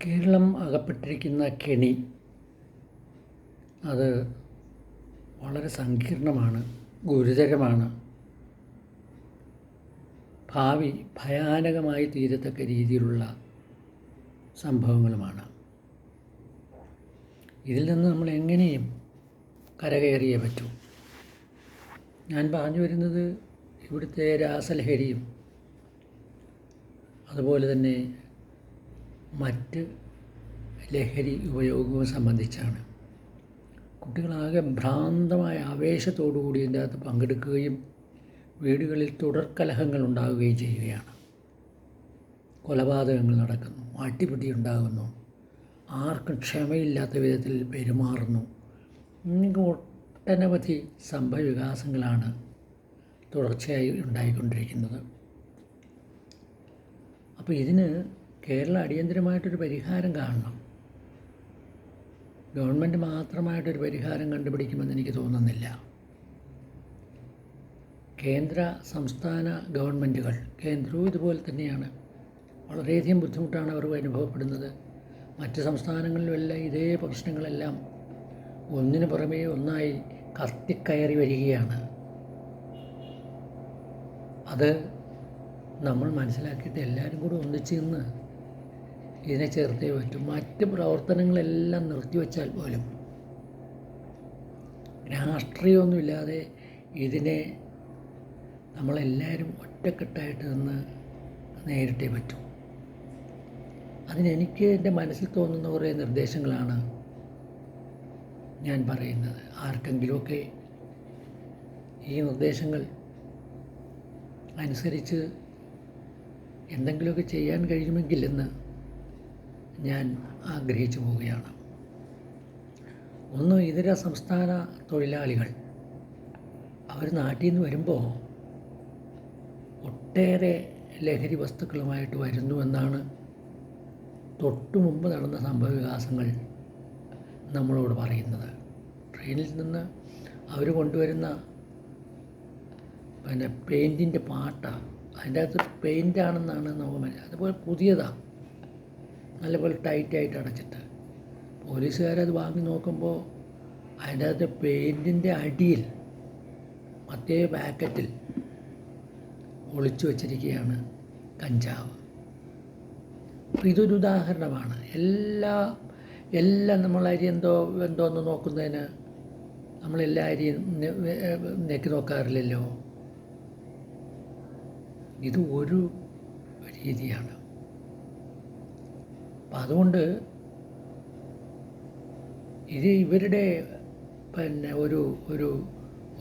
കേരളം അകപ്പെട്ടിരിക്കുന്ന കെണി അത് വളരെ സങ്കീർണമാണ്, ഗുരുതരമാണ്. ഭാവി ഭയാനകമായി തീരത്തക്ക രീതിയിലുള്ള സംഭവങ്ങളുമാണ്. ഇതിൽ നിന്ന് നമ്മൾ എങ്ങനെയും കരകയറിയേ പറ്റൂ. ഞാൻ പറഞ്ഞു വരുന്നത് ഇവിടുത്തെ രാസലഹരിയും അതുപോലെ തന്നെ മറ്റ് ലഹരി ഉപയോഗവും സംബന്ധിച്ചാണ്. കുട്ടികളാകെ ഭ്രാന്തമായ ആവേശത്തോടുകൂടി ഇതിൻ്റെ അകത്ത് പങ്കെടുക്കുകയും വീടുകളിൽ തുടർക്കലഹങ്ങൾ ഉണ്ടാവുകയും ചെയ്യുകയാണ്. കൊലപാതകങ്ങൾ നടക്കുന്നു, അടിപിടി ഉണ്ടാകുന്നു, ആർക്കും ക്ഷമയില്ലാത്ത വിധത്തിൽ പെരുമാറുന്നു. ഇങ്ങനെ ഒട്ടനവധി സംഭവവികാസങ്ങളാണ് തുടർച്ചയായി ഉണ്ടായിക്കൊണ്ടിരിക്കുന്നത്. അപ്പോൾ ഇതിന് കേരളം അടിയന്തരമായിട്ടൊരു പരിഹാരം കാണണം. ഗവൺമെൻറ് മാത്രമായിട്ടൊരു പരിഹാരം കണ്ടുപിടിക്കുമെന്ന് എനിക്ക് തോന്നുന്നില്ല. കേന്ദ്ര സംസ്ഥാന ഗവൺമെൻറ്റുകൾ, കേന്ദ്രവും ഇതുപോലെ തന്നെയാണ്. വളരെയധികം ബുദ്ധിമുട്ടാണ് അവർക്ക് അനുഭവപ്പെടുന്നത്. മറ്റ് സംസ്ഥാനങ്ങളിലുമെല്ലാം ഇതേ പ്രശ്നങ്ങളെല്ലാം ഒന്നിനു പുറമേ ഒന്നായി കത്തിക്കയറി വരികയാണ്. അത് നമ്മൾ മനസ്സിലാക്കിയിട്ട് എല്ലാവരും കൂടി ഒന്നിച്ച് നിന്ന് ഇതിനെ ചേർത്തേ പറ്റും. മറ്റ് പ്രവർത്തനങ്ങളെല്ലാം നിർത്തിവെച്ചാൽ പോലും രാഷ്ട്രീയമൊന്നുമില്ലാതെ ഇതിനെ നമ്മളെല്ലാവരും ഒറ്റക്കെട്ടായിട്ട് നിന്ന് നേരിട്ടേ പറ്റൂ. അതിനെനിക്ക് എൻ്റെ മനസ്സിൽ തോന്നുന്ന കുറേ നിർദ്ദേശങ്ങളാണ് ഞാൻ പറയുന്നത്. ആർക്കെങ്കിലുമൊക്കെ ഈ നിർദ്ദേശങ്ങൾ അനുസരിച്ച് എന്തെങ്കിലുമൊക്കെ ചെയ്യാൻ കഴിയുമെങ്കിലെന്ന് ഞാൻ ആഗ്രഹിച്ചു പോവുകയാണ്. ഒന്ന്, ഇതര സംസ്ഥാന തൊഴിലാളികൾ അവർ നാട്ടിൽ നിന്ന് വരുമ്പോൾ ഒട്ടേറെ ലഹരി വസ്തുക്കളുമായിട്ട് വരുന്നുവെന്നാണ് തൊട്ടു മുമ്പ് നടന്ന സംഭവവികാസങ്ങൾ നമ്മളോട് പറയുന്നത്. ട്രെയിനിൽ നിന്ന് അവർ കൊണ്ടുവരുന്ന പെയിൻറ്റിൻ്റെ പാട്ട, അതിൻ്റെ അകത്ത് പെയിൻ്റാണെന്നാണ് നമുക്ക് അതുപോലെ പുതിയതാണ്, നല്ലപോലെ ടൈറ്റായിട്ട് അടച്ചിട്ട്. പോലീസുകാരത് വാങ്ങി നോക്കുമ്പോൾ അതിൻ്റെ അകത്ത് പെയിൻറ്റിൻ്റെ അടിയിൽ മറ്റേ പാക്കറ്റിൽ ഒളിച്ചു വച്ചിരിക്കുകയാണ് കഞ്ചാവ്. അപ്പോൾ ഇതൊരു ഉദാഹരണമാണ്. എല്ലാം നമ്മൾ അരി എന്തോന്ന് നോക്കുന്നതിന് നമ്മളെല്ലാ അരിയും നെക്കി നോക്കാറില്ലല്ലോ. ഇത് ഒരു രീതിയാണ്. അപ്പം അതുകൊണ്ട് ഇത് ഇവരുടെ ഒരു ഒരു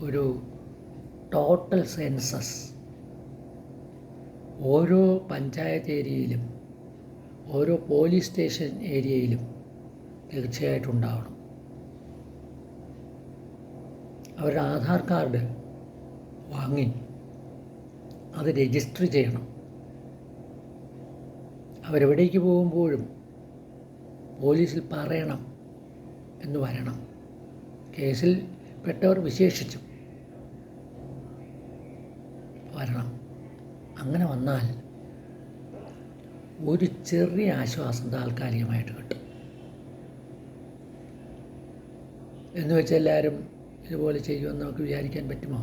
ഒരു ടോട്ടൽ സെൻസസ് ഓരോ പഞ്ചായത്ത് ഏരിയയിലും ഓരോ പോലീസ് സ്റ്റേഷൻ ഏരിയയിലും തീർച്ചയായിട്ടും ഉണ്ടാവണം. അവരുടെ ആധാർ കാർഡ് വാങ്ങി അത് രജിസ്റ്റർ ചെയ്യണം. അവരെവിടേക്ക് പോകുമ്പോഴും പോലീസിൽ പറയണം എന്ന് വരണം. കേസിൽ പെട്ടവർ വിശേഷിച്ചും വരണം. അങ്ങനെ വന്നാൽ ഒരു ചെറിയ ആശ്വാസം താൽക്കാലികമായിട്ട് കിട്ടും. എന്ന് വെച്ചാൽ എല്ലാവരും ഇതുപോലെ ചെയ്യുമെന്ന് നമുക്ക് വിചാരിക്കാൻ പറ്റുമോ?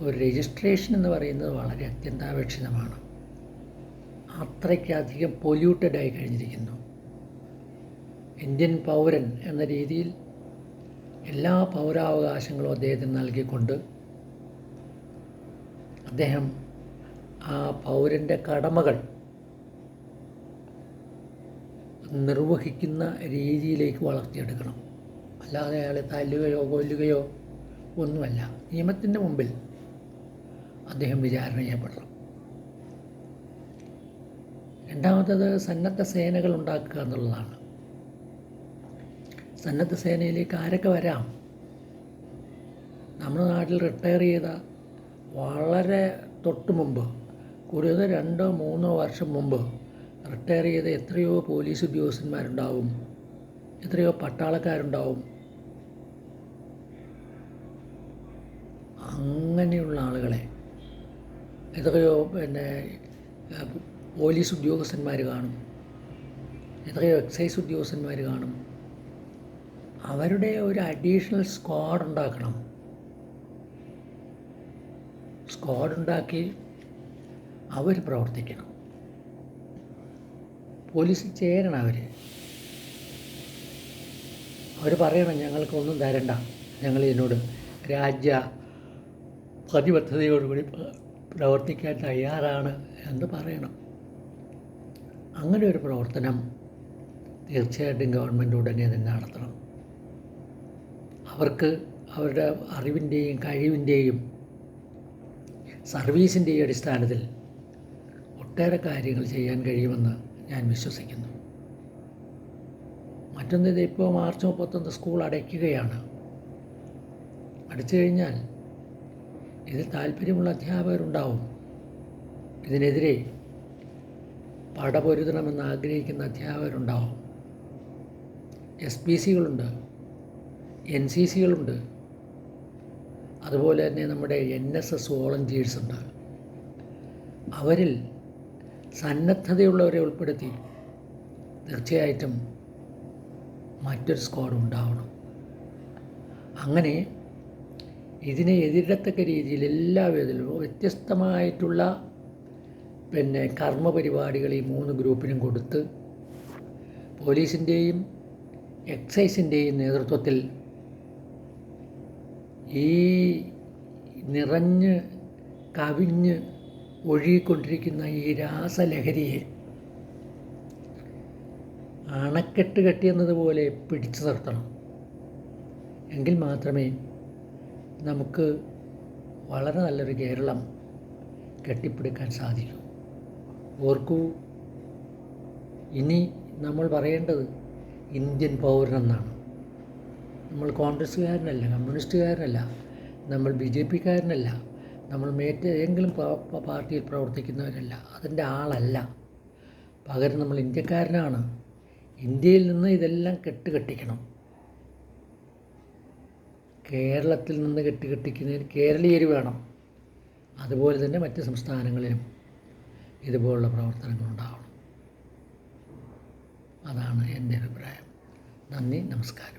ഒരു രജിസ്ട്രേഷൻ എന്ന് പറയുന്നത് വളരെ അത്യന്താപേക്ഷിതമാണ്. അത്രയ്ക്കധികം പൊല്യൂട്ടഡായി കഴിഞ്ഞിരിക്കുന്നു. ഇന്ത്യൻ പൗരൻ എന്ന രീതിയിൽ എല്ലാ പൗരാവകാശങ്ങളും അദ്ദേഹത്തിന് നൽകിക്കൊണ്ട് അദ്ദേഹം ആ പൗരൻ്റെ കടമകൾ നിർവഹിക്കുന്ന രീതിയിലേക്ക് വളർത്തിയെടുക്കണം. അല്ലാതെ അയാളെ തല്ലുകയോ കൊല്ലുകയോ ഒന്നുമല്ല. നിയമത്തിൻ്റെ മുമ്പിൽ അദ്ദേഹം വിചാരണ ചെയ്യപ്പെടണം. രണ്ടാമത്തത് സന്നദ്ധ സേനകൾ ഉണ്ടാക്കുക എന്നുള്ളതാണ്. സന്നദ്ധ സേനയിലേക്ക് ആരൊക്കെ വരാം? നമ്മുടെ നാട്ടിൽ റിട്ടയർ ചെയ്ത വളരെ തൊട്ട് മുമ്പ്, കൂടുതൽ 2-3 വർഷം മുമ്പ് റിട്ടയർ ചെയ്ത എത്രയോ പോലീസ് ഉദ്യോഗസ്ഥന്മാരുണ്ടാവും, എത്രയോ പട്ടാളക്കാരുണ്ടാവും. അങ്ങനെയുള്ള ആളുകളെ എത്രയോ പോലീസ് ഉദ്യോഗസ്ഥന്മാർ കാണും. എത്രയോ എക്സൈസ് ഉദ്യോഗസ്ഥന്മാർ കാണും. അവരുടെ ഒരു അഡീഷണൽ സ്ക്വാഡ് ഉണ്ടാക്കണം. സ്ക്വാഡ് ഉണ്ടാക്കി അവർ പ്രവർത്തിക്കണം. പോലീസിൽ ചേരണം അവർ പറയണം ഞങ്ങൾക്കൊന്നും തരണ്ട, ഞങ്ങൾ ഇതിനോട് രാജ്യ പ്രതിബദ്ധതയോടുകൂടി പ്രവർത്തിക്കാൻ തയ്യാറാണ് എന്ന് പറയണം. അങ്ങനെ ഒരു പ്രവർത്തനം തീർച്ചയായിട്ടും ഗവൺമെൻറ് ഉടനെ തന്നെ നടത്തണം. അവർക്ക് അവരുടെ അറിവിൻ്റെയും കഴിവിൻ്റെയും സർവീസിൻ്റെയും അടിസ്ഥാനത്തിൽ ഒട്ടേറെ കാര്യങ്ങൾ ചെയ്യാൻ കഴിയുമെന്ന് ഞാൻ വിശ്വസിക്കുന്നു. മറ്റൊന്നിത് ഇപ്പോൾ മാർച്ച് 31 സ്കൂൾ അടയ്ക്കുകയാണ്. അടച്ചു കഴിഞ്ഞാൽ ഇതിൽ താല്പര്യമുള്ള അധ്യാപകരുണ്ടാവും. ഇതിനെതിരെ പടപൊരുതണമെന്ന് ആഗ്രഹിക്കുന്ന അധ്യാപകരുണ്ടാവും. SPCകളുണ്ട്, NCCകളുണ്ട്, അതുപോലെ തന്നെ നമ്മുടെ NSS വോളണ്ടിയേഴ്സുണ്ട്. അവരിൽ സന്നദ്ധതയുള്ളവരെ ഉൾപ്പെടുത്തി തീർച്ചയായിട്ടും മറ്റൊരു സ്ക്വാഡ് ഉണ്ടാവണം. അങ്ങനെ ഇതിനെ എതിരിടത്തക്ക രീതിയിൽ എല്ലാ വിധത്തിലും വ്യത്യസ്തമായിട്ടുള്ള കർമ്മപരിപാടികൾ ഈ 3 ഗ്രൂപ്പിനും കൊടുത്ത് പോലീസിൻ്റെയും എക്സൈസിൻ്റെയും നേതൃത്വത്തിൽ ഈ നിറഞ്ഞ് കവിഞ്ഞ് ഒഴുകിക്കൊണ്ടിരിക്കുന്ന ഈ രാസലഹരിയെ അണക്കെട്ട് കെട്ടിയെന്നതുപോലെ പിടിച്ചു നിർത്തണം. എങ്കിൽ മാത്രമേ നമുക്ക് വളരെ നല്ലൊരു കേരളം കെട്ടിപ്പടുക്കാൻ സാധിക്കൂ. ഓർക്കൂ, ഇനി നമ്മൾ പറയേണ്ടത് ഇന്ത്യൻ പൗരനെന്നാണ്. നമ്മൾ കോൺഗ്രസ്സുകാരനല്ല, കമ്മ്യൂണിസ്റ്റുകാരനല്ല, നമ്മൾ BJPക്കാരനല്ല, നമ്മൾ മറ്റേതെങ്കിലും പാർട്ടിയിൽ പ്രവർത്തിക്കുന്നവരല്ല, അതിൻ്റെ ആളല്ല. പകരം നമ്മൾ ഇന്ത്യക്കാരനാണ്. ഇന്ത്യയിൽ നിന്ന് ഇതെല്ലാം കെട്ടിക്കണം. കേരളത്തിൽ നിന്ന് കെട്ടിക്കുന്നതിന് കേരളീയർ വേണം. അതുപോലെ തന്നെ മറ്റ് സംസ്ഥാനങ്ങളിലും ഇതുപോലുള്ള പ്രവർത്തനങ്ങളുണ്ടാവണം. അതാണ് എൻ്റെ അഭിപ്രായം. നന്ദി, നമസ്കാരം.